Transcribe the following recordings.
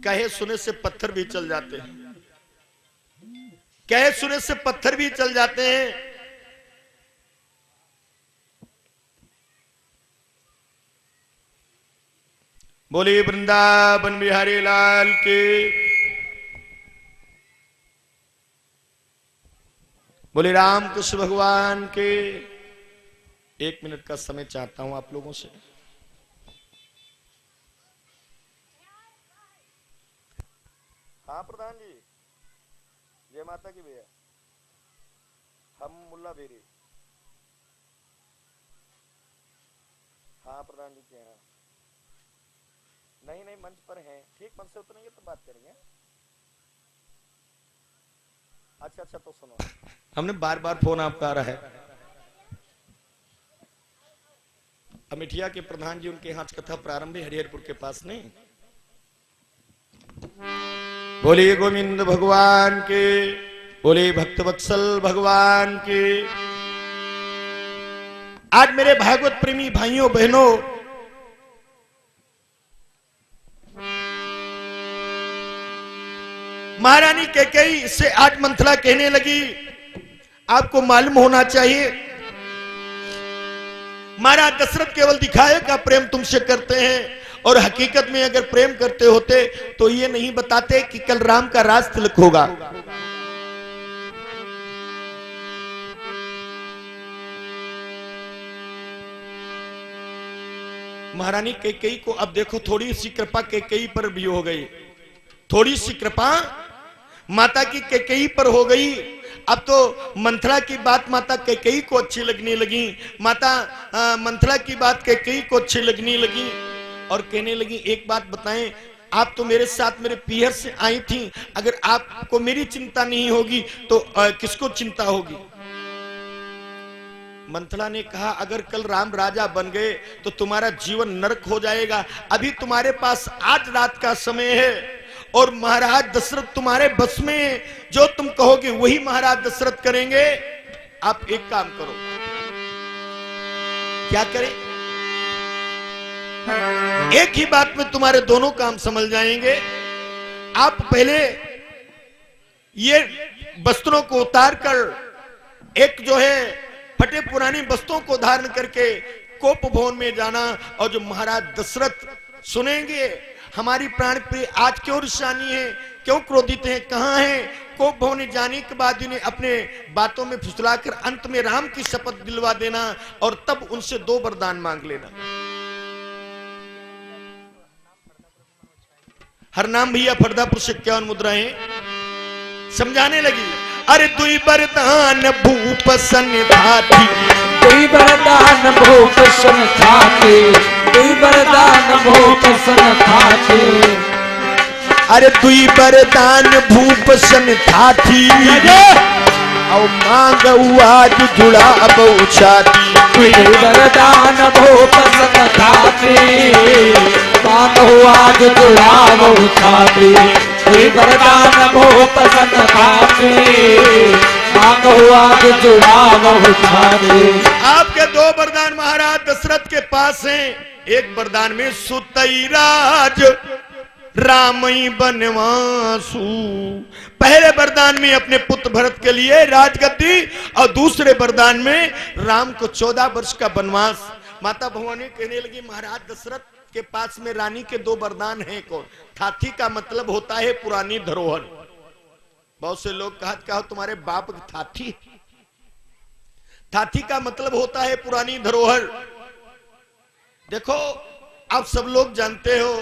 कहे सुने से पत्थर भी चल जाते हैं, कहे सुने से पत्थर भी चल जाते हैं। बोले वृंदावन बिहारी लाल के, बोले रामकृष्ण भगवान के। 1 मिनट का समय चाहता हूं आप लोगों से। हाँ प्रधान जी, जय माता की भैया। हम मुल्ला बेरी। हाँ प्रधान जी के यहाँ नहीं नहीं मंच पर हैं, ठीक मंच से उतरेंगे तो बात करेंगे। अच्छा अच्छा, तो सुनो, हमने बार बार फोन आपका आ रहा है। अमिठिया के प्रधान जी, उनके यहाँ कथा प्रारंभ है हरिहरपुर के पास नहीं। बोले गोविंद भगवान के, बोले भक्तवत्सल भगवान के। आज मेरे भागवत प्रेमी भाइयों बहनों, महारानी कैकेयी से आज मंथला कहने लगी, आपको मालूम होना चाहिए महाराज दशरथ केवल दिखाए का प्रेम तुमसे करते हैं, और हकीकत में अगर प्रेम करते होते तो ये नहीं बताते कि कल राम का राज तिलक होगा। महारानी कैकेयी को अब देखो, थोड़ी सी कृपा कैकेयी पर भी हो गई, थोड़ी सी कृपा माता की कैकेयी पर हो गई। अब तो मंथला की बात माता कैकेयी को अच्छी लगने लगी, माता मंथला की बात कैकेयी को अच्छी लगने लगी, और कहने लगी एक बात बताएं, आप तो मेरे साथ मेरे पीहर से आई थी, अगर आपको मेरी चिंता नहीं होगी तो किसको चिंता होगी। मंथला ने कहा, अगर कल राम राजा बन गए तो तुम्हारा जीवन नरक हो जाएगा। अभी तुम्हारे पास आज रात का समय है और महाराज दशरथ तुम्हारे बस में है, जो तुम कहोगे वही महाराज दशरथ करेंगे। आप एक काम करो, क्या करें? एक ही बात में तुम्हारे दोनों काम समझ जाएंगे। आप पहले ये वस्त्रों को उतार कर एक जो है फटे पुरानी वस्त्रों को धारण करके कोप भवन में जाना, और जो महाराज दशरथ सुनेंगे हमारी प्राण प्रिय आज क्यों ऋषानी है, क्यों क्रोधित हैं, कहां हैं, कोप भवन जाने के बाद इन्हें अपने बातों में फुसलाकर अंत में राम की शपथ दिलवा देना, और तब उनसे 2 वरदान मांग लेना। हर नाम भैया फरदापुर से 51 मुद्राएं समझाने लगी। अरे दुई वरदान भूप सन थाती, दुई वरदान भूप सन थाती, दुई वरदान भूप सन थाती। अरे दुई वरदान भूप सन थाती, और मांग आज जुड़ा बहु छाती। दुई वरदान भूप सन थाती, मांग आज जुड़ा बहु छाती। दुई वरदान भूप सन थाती, मांग आज जुड़ा बहु छाती। आपके 2 वरदान महाराज दशरथ के पास हैं। एक वरदान में सुतई राज रामई बनवासु, पहले वरदान में अपने पुत्र भरत के लिए राजगद्दी, और दूसरे वरदान में राम को 14 वर्ष का वनवास। माता भवानी कहने लगी, महाराज दशरथ के पास में रानी के 2 वरदान हैं। कौन? थाथी का मतलब होता है पुरानी धरोहर। बहुत से लोग कहा तुम्हारे बाप थाथी, थाथी का मतलब होता है पुरानी धरोहर। देखो आप सब लोग जानते हो,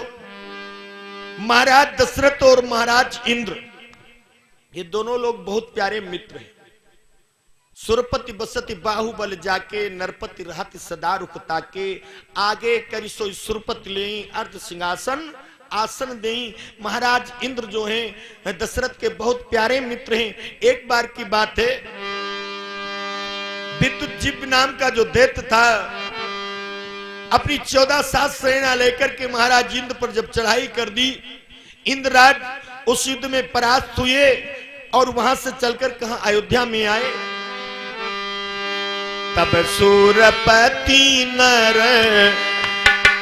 महाराज दशरथ और महाराज इंद्र, ये दोनों लोग बहुत प्यारे मित्र हैं। सुरपति बसति बाहुबल जाके, नरपति रहति सदा रुख ताके, आगे करी सोई सुरपति ले अर्ध सिंहासन आसन दे। महाराज इंद्र जो हैं दशरथ के बहुत प्यारे मित्र हैं। एक बार की बात है, विद्युजीव नाम का जो दैत्य था, अपनी 14 सात सेना लेकर के महाराज इंद्र पर जब चढ़ाई कर दी, इंद्रराज उस युद्ध में परास्त हुए, और वहां से चलकर कहां? अयोध्या में आए। तब सूरपति नर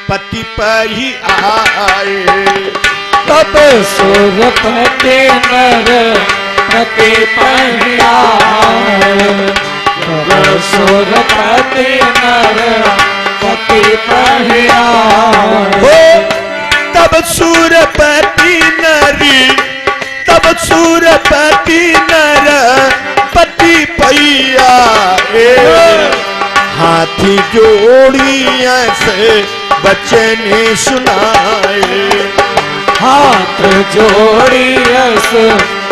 पति पर ही आए, तब सुरपति नर पति पहिया तब सुरपति नर पति पहिया हो तब सूरपति नरी तब सूरपति नर पति पैया हाथी जोड़िया से बचन सुनाए हाथ जोड़ी यस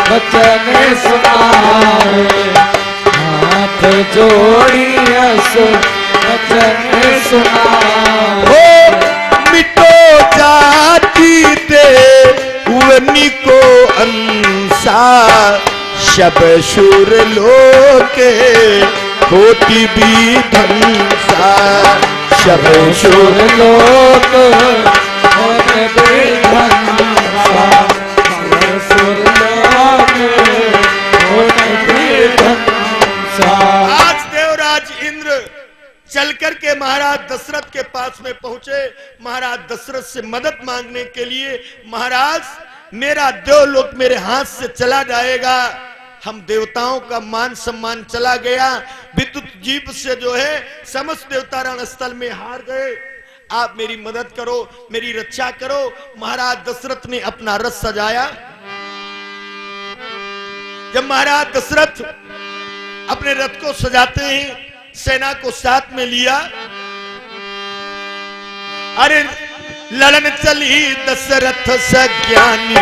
बचन सुनाए हाथ जोड़ी यस बचन सुनाए हो मिटो जाति दे वनी को अंसा शब शूर लोके कोटि भी धंसा शब शूर लोक होते बेधंसा सुर लोक होते बेधंसा। आज देवराज इंद्र चल कर के महाराज दशरथ के पास में पहुंचे। महाराज दशरथ से मदद मांगने के लिए, महाराज मेरा देवलोक मेरे हाथ से चला जाएगा, हम देवताओं का मान सम्मान चला गया, विद्युत जीव से जो है समस्त देवता रण स्थल में हार गए, आप मेरी मदद करो, मेरी रक्षा करो। महाराज दशरथ ने अपना रथ सजाया। जब महाराज दशरथ अपने रथ को सजाते हैं, सेना को साथ में लिया, अरे ललन चली दशरथ सज्ञानी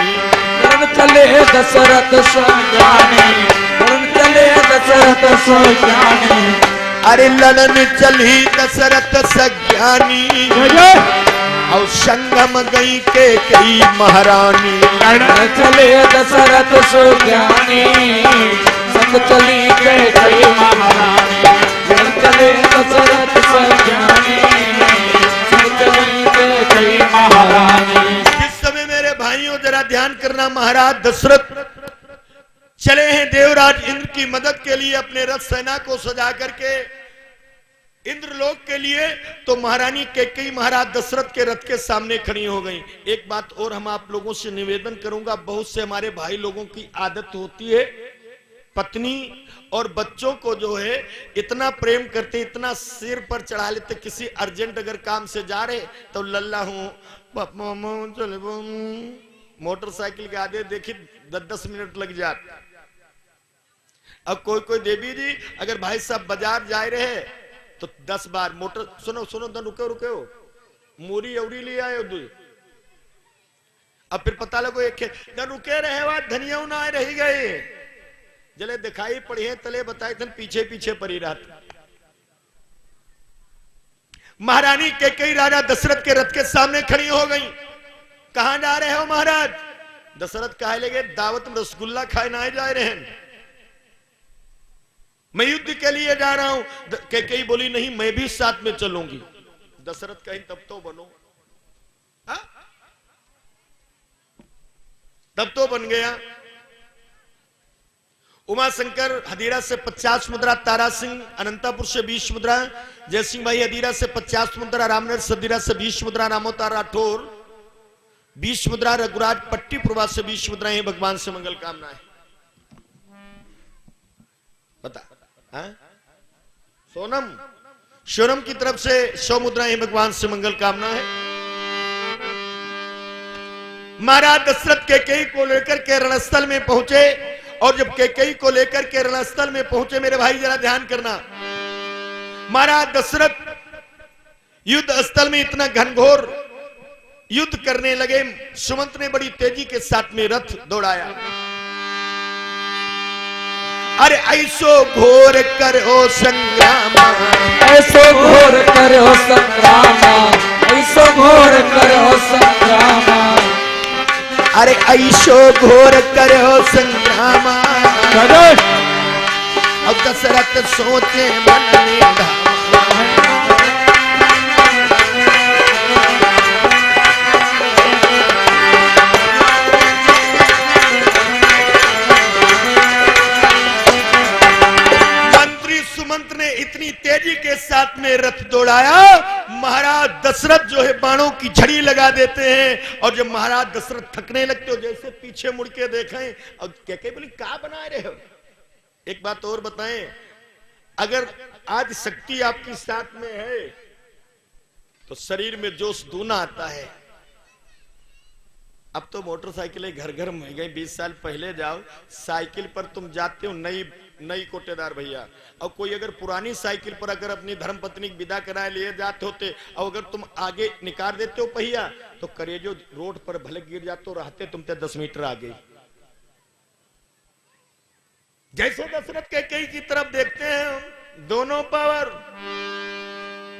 ललन चले दशरथ सज्ञानी ललन चले दशरथ सज्ञानी अरे ललन चली दशरथ सज्ञानी और संगम गई के कई महारानी ललन चले दशरथ सज्ञानी संग चली के कई महारानी ललन चले दशरथ सज्ञानी संग चली के कई महारानी। इस समय मेरे भाइयों जरा ध्यान करना, महाराज दशरथ चले हैं देवराज इंद्र की मदद के लिए अपने रथ सेना को सजा करके इंद्रलोक के लिए, तो महारानी कैकेयी महाराज दशरथ के रथ के सामने खड़ी हो गई। एक बात और हम आप लोगों से निवेदन करूंगा, बहुत से हमारे भाई लोगों की आदत होती है पत्नी और बच्चों को जो है इतना प्रेम करते, इतना सिर पर चढ़ा लेते, किसी अर्जेंट अगर काम से जा रहे तो लल्ला हूं मोटरसाइकिल के आगे देखी 10-10 मिनट लग जाते। अब कोई कोई देवी जी अगर भाई साहब बाजार जा रहे तो 10 बार मोटर सुनो सुनो तो रुके रुके मूरी अवरी ले आए दू, अब फिर पता लगो एक रुके रहे वहां धनिया ना रही गए, जले दिखाई पड़ी है तले बताए थे पीछे पीछे पड़ी रात। महारानी कैकेयी राजा दशरथ के रथ के सामने खड़ी हो गई। कहां जा रहे हो महाराज? दशरथ कहे लगे दावत में रसगुल्ला खाए ना जा रहे हैं, मैं युद्ध के लिए जा रहा हूं। कैकेयी बोली नहीं मैं भी साथ में चलूंगी। दशरथ कहीं तब तो बनो, हा? तब तो बन गया। उमा शंकर हदीरा से 50 मुद्रा, तारा सिंह अनंतापुर से 20 मुद्रा, जयसिंह भाई हदीरा से 50 मुद्रा, रामनगर सदीरा से 20 मुद्रा, रामोतार राठौर 20 मुद्रा, रघुराज पट्टी पूर्वा से 20 मुद्राएं भगवान से मंगल कामनाएं। बता सोनम सोनम की तरफ से 100 मुद्राएं भगवान से मंगल कामना है। महाराज दशरथ कैकेयी को लेकर के रणस्थल में पहुंचे, और जब कैकेयी को लेकर के रणस्थल में पहुंचे मेरे भाई जरा ध्यान करना, महाराज दशरथ युद्ध स्थल में इतना घनघोर युद्ध करने लगे। सुमंत ने बड़ी तेजी के साथ में रथ दौड़ाया। अरे ऐसो घोर करो संग्राम, ऐसो घोर करो संग्राम, ऐसो घोर करो संग्राम, अरे ऐसो घोर करो संग्राम। अब दशरथ सोचे मन में धाम, मंत्री सुमंत ने इतनी तेजी के साथ में रथ दौड़ाया, महाराज दशरथ जो है बाणों की झड़ी लगा देते हैं। और जब महाराज दशरथ थकने लगते हो, जैसे पीछे मुड़ के देखें और कैके बोली क्या बना रहे हो। एक बात और बताएं, अगर आज शक्ति आपकी साथ में है तो शरीर में जोश दूना आता है। अब तो मोटरसाइकिलें घर घर में गई। 20 साल पहले जाओ, साइकिल पर तुम जाते हो, नई कोटेदार भैया, और कोई अगर पुरानी साइकिल पर अगर अपनी धर्मपत्नी विदा कराए लिए जाते होते और अगर तुम आगे निकाल देते हो पहिया, तो करेजो रोड पर भले गिर जाते हो, रहते तुम 10 मीटर आगे। जैसे दशरथ कैकेयी की तरफ देखते हैं, दोनों पावर।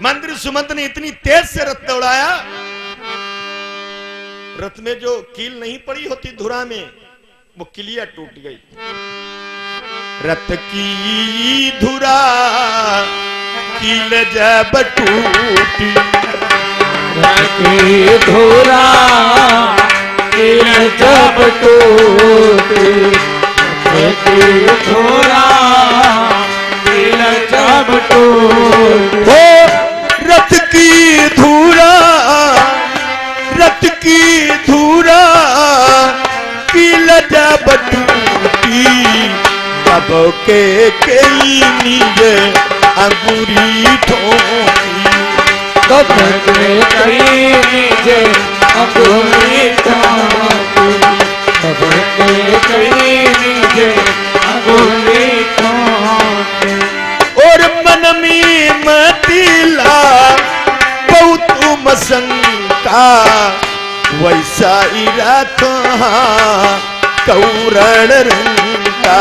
मंत्री सुमंत ने इतनी तेज से रथ दौड़ाया, रथ में जो कील नहीं पड़ी होती धुरा में, वो किलिया टूट गई। रथ की धुरा कील जब टूटी, रथ की धुरा कील जब टूटी, रथ की धुरा कील जब टूटी। रथ की धुरा, रथ की धुरा कील जब टूटी, तब कैकेयी नीजे अंगूरी ठोकी, तब कैकेयी नीजे अंगूरी ठोकी, तब कैकेयी नीजे अंगूरी ठोकी। और मन में मतिला बहुत मशंका, वैसा रथ कौरण रंग का,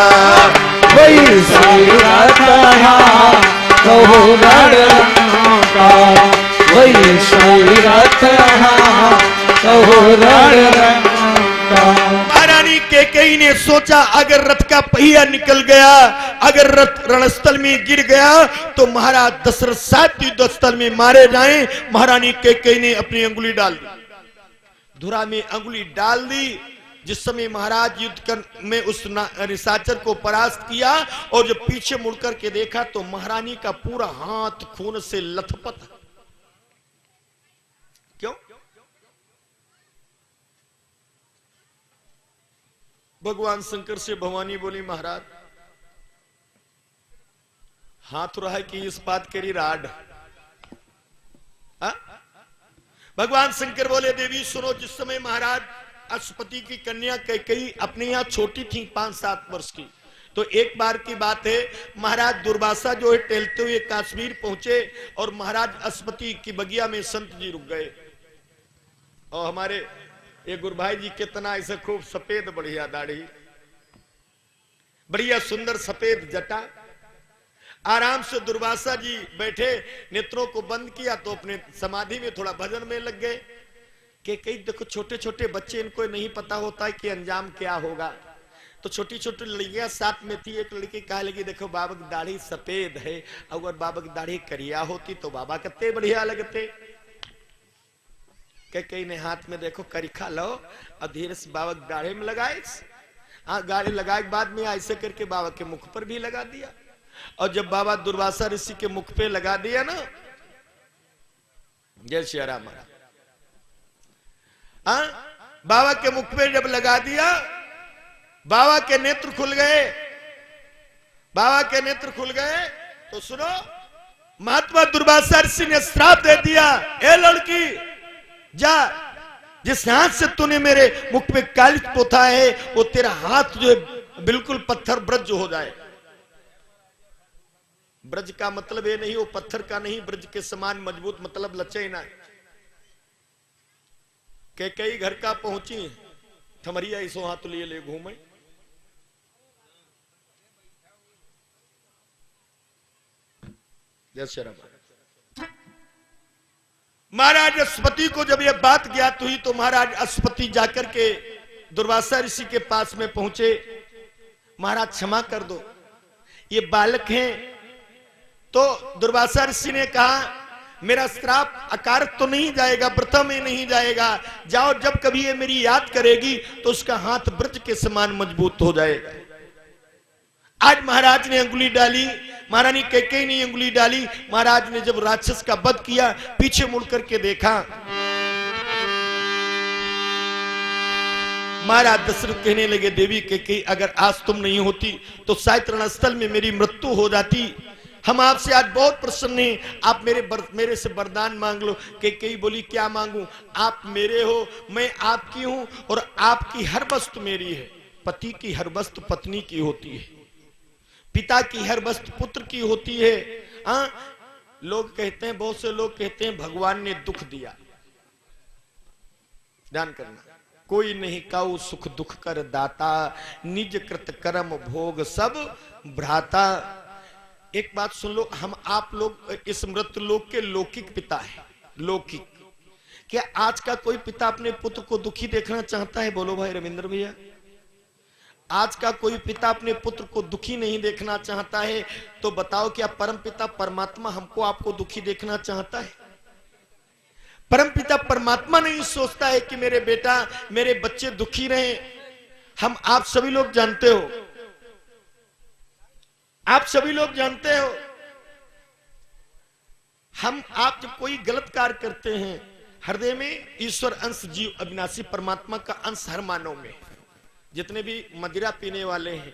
वैसा रथ कौरण रंग का, वैसा रथ कौरण रंग का। महारानी कैकेयी ने सोचा अगर रथ का पहिया निकल गया, अगर रथ रणस्थल में गिर गया तो महाराज दशरथ साथ युद्ध स्थल में मारे जाएं। महारानी कैकेयी ने अपनी अंगुली डाल दी, धुरा में अंगुली डाल दी। जिस समय महाराज युद्ध में उस निशाचर को परास्त किया और जब पीछे मुड़कर के देखा तो महारानी का पूरा हाथ खून से लथपथ। क्यों? भगवान शंकर से भवानी बोली, महाराज हाथ रहा कि इस बात करी राड। भगवान शंकर बोले, देवी सुनो, जिस समय महाराज अश्वपति की कन्या कैकेयी अपने यहाँ छोटी थी 5-7 वर्ष की, तो एक बार की बात है, महाराज दुर्वासा जो है टहलते हुए काश्मीर पहुंचे और महाराज अश्वपति की बगिया में संत जी रुक गए। और हमारे ये गुरुभाई जी कितना ऐसे खूब सफेद बढ़िया दाढ़ी, बढ़िया सुंदर सफेद जटा, आराम से दुर्वासा जी बैठे, नेत्रों को बंद किया तो अपने समाधि में थोड़ा भजन में लग गए। कि कई देखो छोटे छोटे बच्चे, इनको नहीं पता होता है कि अंजाम क्या होगा। तो छोटी छोटी लड़कियां साथ में थी, एक लड़की कहा लगी देखो बाबा की दाढ़ी सफेद है, अगर बाबा की दाढ़ी करिया होती तो बाबा कितने बढ़िया लगते। कई ने हाथ में देखो करिखा लो और धीरे से बाबा की दाढ़ी में लगाए। हाँ, गाड़ी लगाए के बाद में ऐसे करके बाबा के मुख पर भी लगा दिया। और जब बाबा दुर्वासा ऋषि के मुख पे लगा दिया ना, जय श्री राम, बाबा के मुख पे जब लगा दिया, बाबा के नेत्र खुल गए। बाबा के नेत्र खुल गए तो सुनो, महात्मा दुर्वासा ऋषि ने श्राप दे दिया, ए लड़की जा, जिस हाथ से तूने मेरे मुख पे कालिच पोथा है वो तेरा हाथ जो है बिल्कुल पत्थर ब्रज हो जाए। ब्रज का मतलब ये नहीं, वो पत्थर का नहीं, ब्रज के समान मजबूत, मतलब लचे ना। कैकेयी घर का पहुंची, थमरिया इसो हाथ लिए ले घूमे। जैसे महाराज अश्वपति को जब यह बात ज्ञात हुई तो महाराज अश्वपति जाकर के दुर्वासा ऋषि के पास में पहुंचे। महाराज क्षमा कर दो, ये बालक हैं। तो दुर्वासा ऋषि ने कहा मेरा श्राप अकारक तो नहीं जाएगा, व्रत में नहीं जाएगा, जाओ, जब कभी ये मेरी याद करेगी तो उसका हाथ ब्रज के समान मजबूत हो जाएगा। आज महाराज ने अंगुली डाली, महारानी कैकेयी ने अंगुली डाली। महाराज ने जब राक्षस का वध किया, पीछे मुड़ करके देखा, महाराज दशरथ कहने लगे, देवी कैकेयी अगर आज तुम नहीं होती तो शायद रणस्थल में मेरी मृत्यु हो जाती। हम आपसे आज बहुत प्रसन्न हैं, आप मेरे से वरदान मांग लो। कैकेयी बोली, क्या मांगू? आप मेरे हो, मैं आपकी हूं, और आपकी हर वस्तु मेरी है। पति की हर वस्तु पत्नी की होती है, पिता की हर वस्तु पुत्र की होती है। लोग कहते हैं, बहुत से लोग कहते हैं भगवान ने दुख दिया। ध्यान करना, कोई नहीं काऊ सुख दुख कर दाता, निज कृत कर्म भोग सब भ्राता। एक बात सुन लो, हम आप लोग इस मृत्यु लोक के लौकिक पिता है। लौकिक, क्या आज का कोई पिता अपने पुत्र को दुखी देखना चाहता है? बोलो भाई रविंद्र भैया, आज का कोई पिता अपने पुत्र को दुखी नहीं देखना चाहता है। तो बताओ, क्या परम पिता परमात्मा हमको आपको दुखी देखना चाहता है? परम पिता परमात्मा नहीं सोचता है कि मेरे बेटा मेरे बच्चे दुखी रहे। हम आप सभी लोग जानते हो, आप सभी लोग जानते हो, हम आप जब कोई गलत कार्य करते हैं, हृदय में ईश्वर अंश जीव अविनाशी परमात्मा का अंश हर मानव में। जितने भी मदिरा पीने वाले हैं,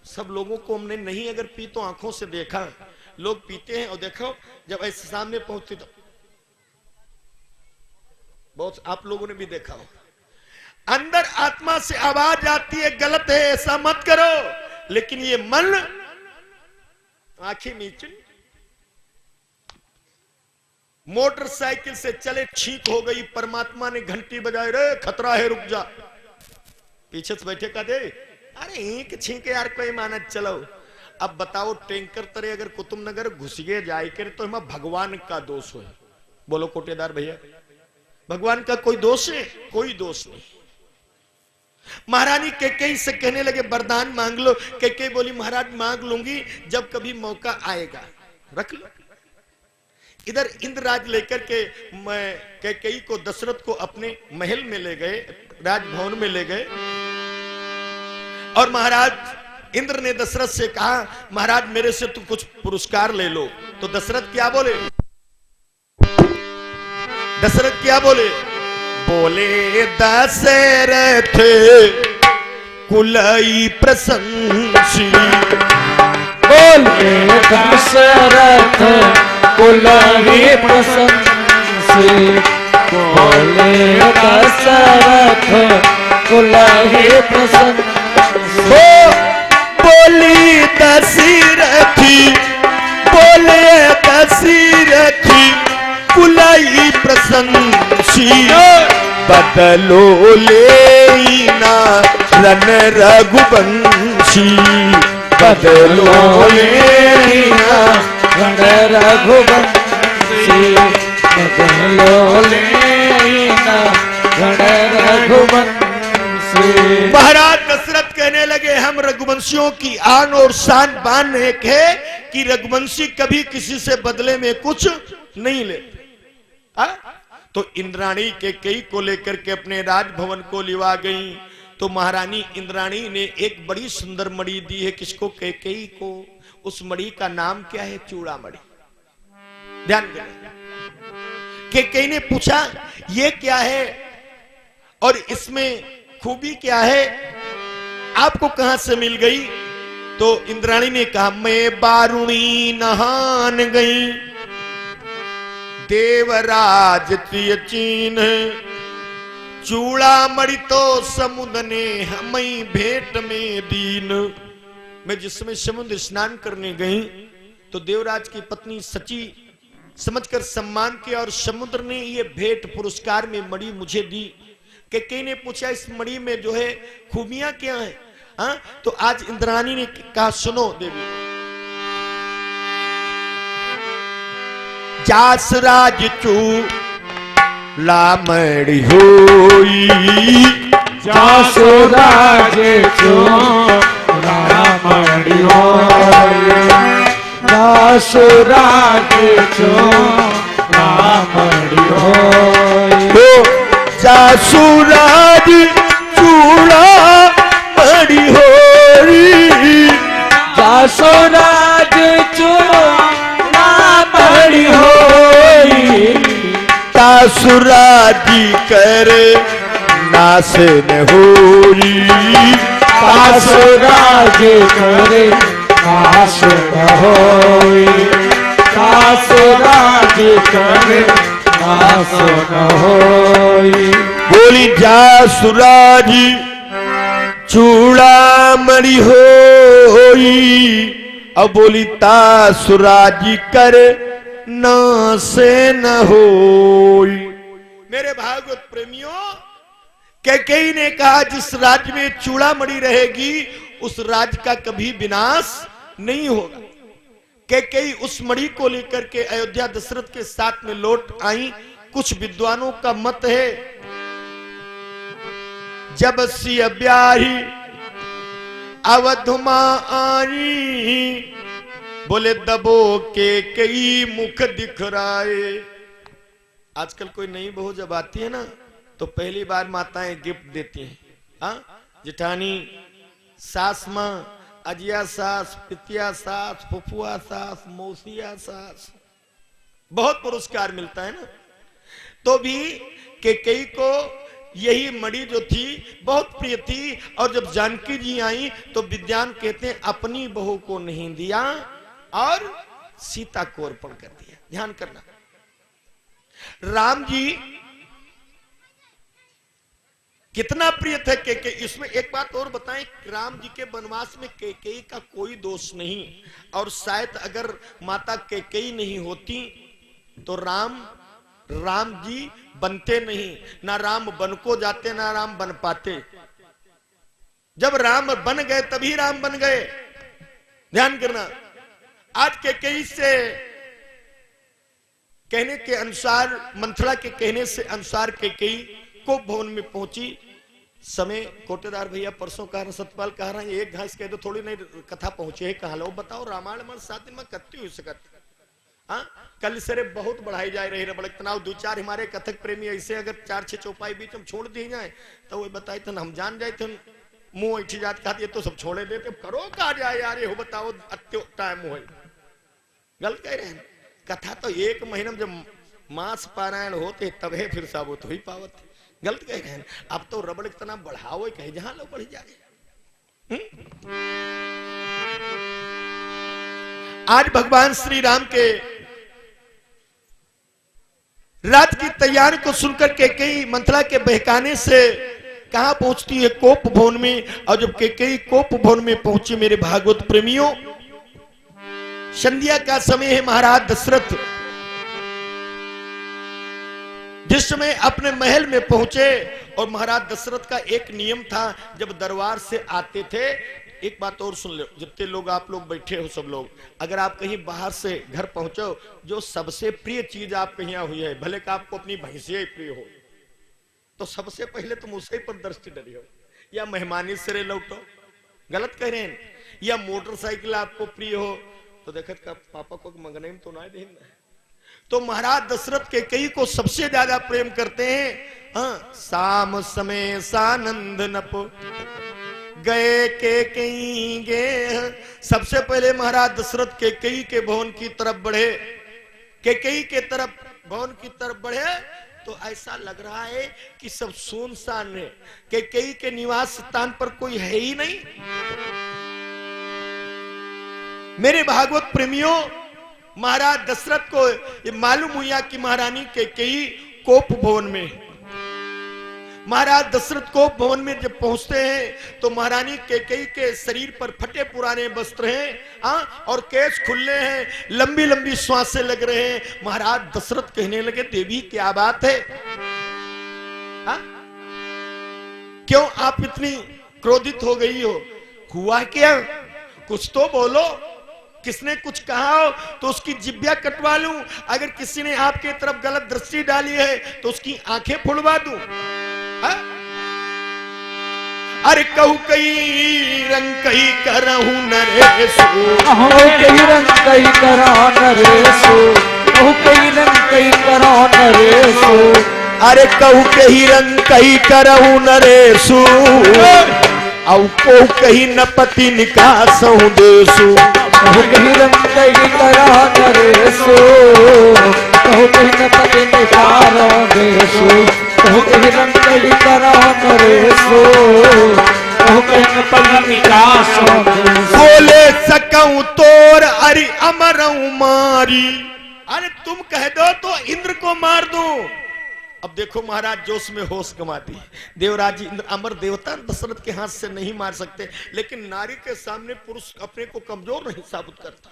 सब लोगों को हमने नहीं अगर पी तो आंखों से देखा, लोग पीते हैं और देखो जब ऐसे सामने पहुंचते तो बहुत आप लोगों ने भी देखा हो, अंदर आत्मा से आवाज आती है, गलत है, ऐसा मत करो। लेकिन ये मन आंखें नीचे, मोटरसाइकिल से चले, छींक हो गई, परमात्मा ने घंटी बजाई, रे खतरा है रुक जा। पीछे से बैठे का दे, अरे एक छींके यार कोई मानत चलो। अब बताओ, टैंकर तरह अगर कुतुब नगर घुस गए जाए करे तो हमें भगवान का दोष हो? बोलो कोटेदार भैया, भगवान का कोई दोष है? कोई दोष नहीं। महारानी कैकेयी से कहने लगे, वरदान मांग लो। कैकेयी बोली, महाराज मांग लूंगी जब कभी मौका आएगा, रख लो। इधर इंद्रराज लेकर के मैं कैकेयी को, दशरथ को अपने महल में ले गए, राजभवन में ले गए। और महाराज इंद्र ने दशरथ से कहा, महाराज मेरे से तुम कुछ पुरस्कार ले लो। तो दशरथ क्या बोले? दशरथ क्या बोले? बोले दशरथ कुलई प्रशंसी, बोले दशरथ कुलई प्रशंसी, बोले दशरथ कुलई प्रशंसी। बोली दशरथी, बोले दशरथी कुलई प्रशंसी, बदलो लेना रन रघुवंशी, बदलो लेना रण रघुवंशी, बदलो लेना रण रघुवंशी। महाराज दशरथ कहने लगे, हम रघुवंशियों की आन और शान बान एक है कि रघुवंशी कभी किसी से बदले में कुछ नहीं लेते। तो इंद्राणी कैकेयी को लेकर के अपने राजभवन को लिवा गई। तो महारानी इंद्राणी ने एक बड़ी सुंदर मणि दी है। किसको? कैकेयी को। उस मणि का नाम क्या है? चूड़ामणि। ध्यान देना। कैकेयी ने पूछा, ये क्या है और इसमें खूबी क्या है, आपको कहां से मिल गई? तो इंद्राणी ने कहा, मैं बारुणी नहान गई, देवराज प्रिय चीन, चूड़ामणि तो समुद्र ने हमें भेंट में दीन। मैं जिस समय समुद्र स्नान करने गई तो देवराज की पत्नी सची समझकर सम्मान किया और समुद्र ने ये भेंट पुरस्कार में मणि मुझे दी। कैकेयी ने पूछा, इस मणि में जो है खूबियां क्या है? हाँ, तो आज इंद्राणी ने कहा, सुनो देवी, जासराज चूड़ामणि होई, जासराज चूड़ामणि होई, जासराज चूड़ामणि होई, जासुराज चूड़ामणि होई, तासुराज चूड़ा मणि होई तासुराजी कर नास न होई तासुराज करे नाश न होई तासुराज करे नाश न होई बोली जासुराजी चूड़ामणि होई अब बोली तासुराजी कर नास न होई। मेरे भागवत प्रेमियों, कैकेयी ने कहा जिस राज्य में चूड़ामणि रहेगी उस राज्य का कभी विनाश नहीं होगा। कैकेयी उस मणि को लेकर के अयोध्या दशरथ के साथ में लौट आई। कुछ विद्वानों का मत है जब सिय ब्याही अवधुमा आई बोले दबो के कई मुख दिखराए। आजकल कोई नई बहू जब आती है ना तो पहली बार माताएं गिफ्ट देती हैं। हाँ, जिठानी, सास मां, अजिया सास, पितिया सास, फुफुआ सास, मौसिया सास, बहुत पुरस्कार मिलता है ना। तो भी कैकेयी को यही मणि जो थी बहुत प्रिय थी। और जब जानकी जी आई तो विद्वान कहते हैं अपनी बहू को नहीं दिया और सीता को अर्पण कर दिया। ध्यान करना, राम जी कितना प्रिय थे कैकेयी। इसमें एक बात और बताएं, राम जी के वनवास में कैकेयी का कोई दोष नहीं। और शायद अगर माता कैकेयी नहीं होती तो राम जी बनते नहीं, ना राम बन को जाते, ना राम बन पाते। जब राम बन गए तभी राम बन गए। ध्यान करना, आज कैकेयी से कहने के अनुसार, मंथरा के कहने से अनुसार कैकेयी कोप भवन में पहुंची। समय कोटेदार भैया परसों कह रहे, सतपाल कह रहा है एक घास कह दो, थोड़ी नहीं कथा पहुंचे है। कहा लो बताओ, रामायण में 7 दिन में कत्ती हुई सकत। हाँ, कल से बहुत बढ़ाई जा रही है बड़े तनाव। 2-4 हमारे कथक प्रेमी ऐसे अगर 4-6 चौपाई बीच हम छोड़ दिए जाए तो वो बताए थे हम जान जाए थे मुंह ऐठी जात खाती तो सब छोड़े देते। करो कहा जाए यार, ये हो बताओ अत्यो टाइम हो। गलत कह रहे हैं। कथा तो 1 महीना में जब मास पारायण होते तब है फिर साबुत हुई पावत। गलत कह रहे हैं। अब तो रबड़ इतना बढ़ाओ कहे जहां लोग बढ़ जाए। आज भगवान श्री राम के रात की तैयारी को सुनकर कैकेयी मंथरा के बहकाने से कहां पहुंचती है? कोप भवन में। और जब कैकेयी कोप भवन में पहुंची मेरे भागवत प्रेमियों, संध्या का समय है। महाराज दशरथ जिस समय अपने महल में पहुंचे, और महाराज दशरथ का एक नियम था जब दरबार से आते थे। एक बात और सुन लो, जितने लोग आप लोग बैठे हो सब लोग, अगर आप कहीं बाहर से घर पहुंचो, जो सबसे प्रिय चीज आप कहीं हुई है, भले का आपको अपनी भैंसिया प्रिय हो, तो सबसे पहले तुम उसे पर दृष्टि डरी हो, या मेहमानी से लौटो। गलत कह रहे हैं। या मोटरसाइकिल आपको प्रिय हो तो देखत का पापा को मंगने में तो ना दे। तो महाराज दशरथ कैकेयी को सबसे ज्यादा प्रेम करते हैं। हाँ, शाम समय सानंद नप गए कैकेयी गे। सबसे पहले महाराज दशरथ कैकेयी के भवन की तरफ बढ़े। कैकेयी के तरफ भवन की तरफ बढ़े तो ऐसा लग रहा है कि सब सुनसान है। कैकेयी के निवास स्थान पर कोई है ही नहीं। मेरे भागवत प्रेमियों, महाराज दशरथ को ये मालूम हुआ कि महारानी कैकेयी कोप भवन में। महाराज दशरथ कोप भवन में जब पहुंचते हैं तो महारानी कैकेयी के शरीर पर फटे पुराने वस्त्र हैं और केस खुले हैं, लंबी लंबी श्वासें लग रहे हैं। महाराज दशरथ कहने लगे, देवी क्या बात है? क्यों आप इतनी क्रोधित हो गई हो? हुआ क्या? कुछ तो बोलो। किसने कुछ कहा हो तो उसकी जिब्या कटवा लूं। अगर किसी ने आपके तरफ गलत दृष्टि डाली है तो उसकी आंखें फुड़वा दूं। अरे कहू कई रंग कई करहूं नरेशो, कई रंग कई करो नरेशो, कई रंग कई करो नरेशो। अरे कहू कई रंग कई करहूं नरेशो, औ को कही न पति निकास देसु कहु कही रंग कही करा नरेशो कहु कही न पति निकारो देशो कहु कही रंग कही करा नरेशो कहु कही न पति निकासो बोले सकऊं तोर अरि अमरऊ मारी, अरे तुम कह दो तो इंद्र को मार दूं। अब देखो महाराज जोश में होश गंवाती है। देवराज जी इंद्र अमर देवता दशरथ के हाथ से नहीं मार सकते, लेकिन नारी के सामने पुरुष अपने को कमजोर नहीं साबित करता।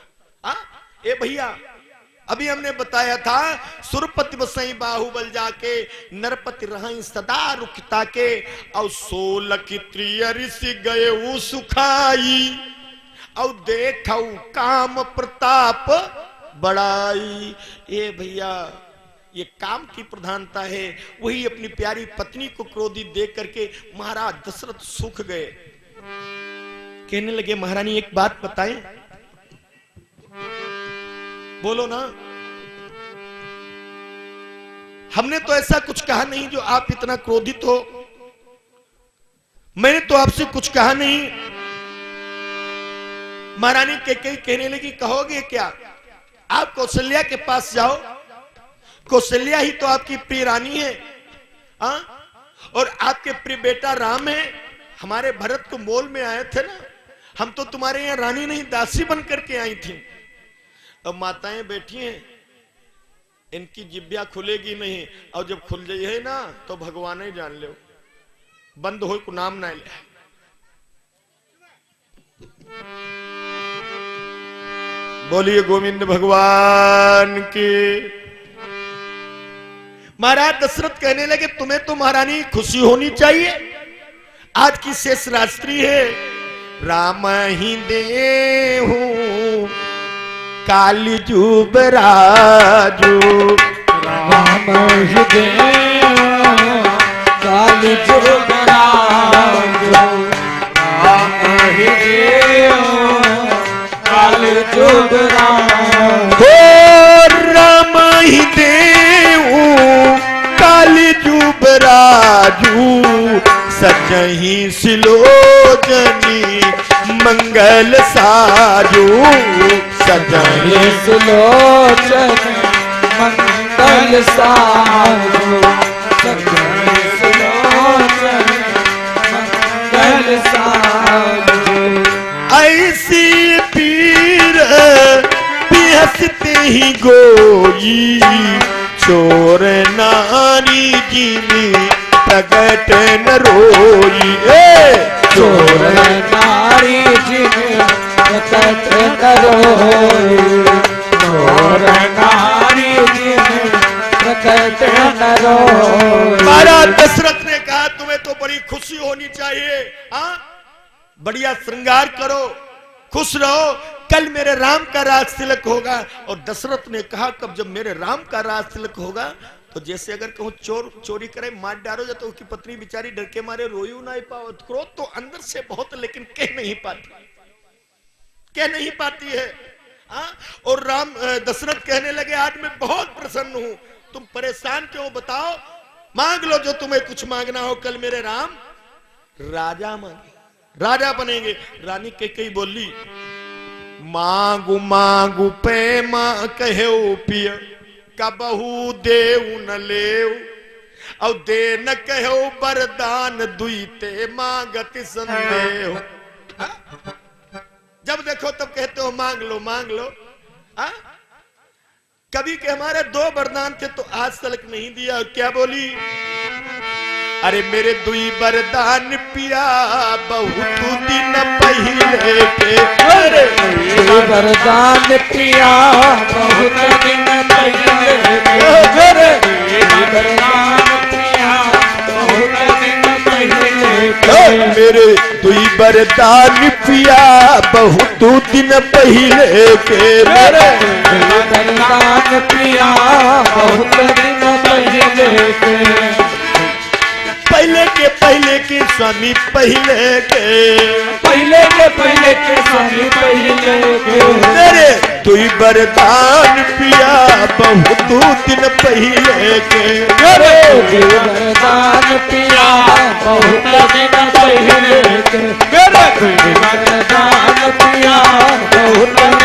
ए भैया, अभी हमने बताया था सुरपति बसई बाहुबल जाके नरपति रहाई सदा रुकता के और 16 की त्रिय ऋषि गए वो सुखाई और देखऊ काम प्रताप बड़ाई। ए भैया, ये काम की प्रधानता है, वही अपनी प्यारी पत्नी को क्रोधित देख करके महाराज दशरथ सूख गए। कहने लगे महारानी एक बात बताएं, बोलो ना। हमने तो ऐसा कुछ कहा नहीं जो आप इतना क्रोधित हो, मैंने तो आपसे कुछ कहा नहीं। महारानी कैकेयी कहने लगी कहोगे क्या? आप कौशल्या के पास जाओ, कौशल्या ही तो आपकी प्रिय रानी है, और आपके प्रिय बेटा राम है। हमारे भरत को मोल में आए थे ना, हम तो तुम्हारे यहाँ रानी नहीं दासी बन करके आई थी। अब माताएं बैठी हैं, इनकी जिब्या खुलेगी नहीं, और जब खुल जाई है ना तो भगवान ही जान लो, बंद हो को नाम ना ले। बोलिए गोविंद भगवान की। महाराज दशरथ कहने लगे तुम्हें तो महारानी खुशी होनी चाहिए, आज की शेष रात्रि है, राम ही देहु काली जुबराजू, राम ही देहु काली जुबराजू, राम ही देहु काली जुबराजू, राम ही देहु काली जुबराजू, सजही सिलोचनी मंगल साजू, सजही सिलोचनी मंगल साजू, सजही सिलोचनी मंगल साजू। ऐसी पीर बिहसते ही गोई, चोर नारी जिनी प्रगट न रोई, चोर नारी जिनी प्रगट न रोई, चोर नारी जिनी प्रगट न रोई। महाराज दशरथ ने कहा तुम्हें तो बड़ी खुशी होनी चाहिए, बढ़िया श्रृंगार करो, खुश रहो, कल मेरे राम का राज तिलक होगा। और दशरथ ने कहा कब जब मेरे राम का राज तिलक होगा तो जैसे अगर कहूं चोर चोरी करे मार डालो जा, तो उसकी पत्नी बेचारी डर के मारे रोई नहीं पाओ। क्रोध तो अंदर से बहुत लेकिन कह नहीं पाती है। और राम दशरथ कहने लगे आज मैं बहुत प्रसन्न हूं, तुम परेशान क्यों बताओ, मांग लो जो तुम्हें कुछ मांगना हो, कल मेरे राम राजा मांगे, राजा बनेंगे। रानी कैकेयी बोली मांगू मांगू पे मां कहे पिय, कबहू देव न लेव, और दे न कहो वरदान दुईते मांगति संदेह। जब देखो तब कहते हो मांग लो मांग लो। कभी के हमारे 2 वरदान थे तो आज तक नहीं दिया। क्या बोली? अरे मेरे दुई वरदान पिया बहुत दिन पहले के, अरे वरदान पिया बहुत दिन पहले के, वरदान पिया बहुत दिन पहले के, मेरे दुई वरदान पिया बहुत दिन पहले के, मेरे वरदान पिया बहुत दिन पहले के, पहले के स्वामी पहले के स्वामी पहले के, मेरे दुई वरदान पिया बहुत दिन पहले के, वरदान पिया बहुत दिन लेके मेरे बिन दान पिया बहुत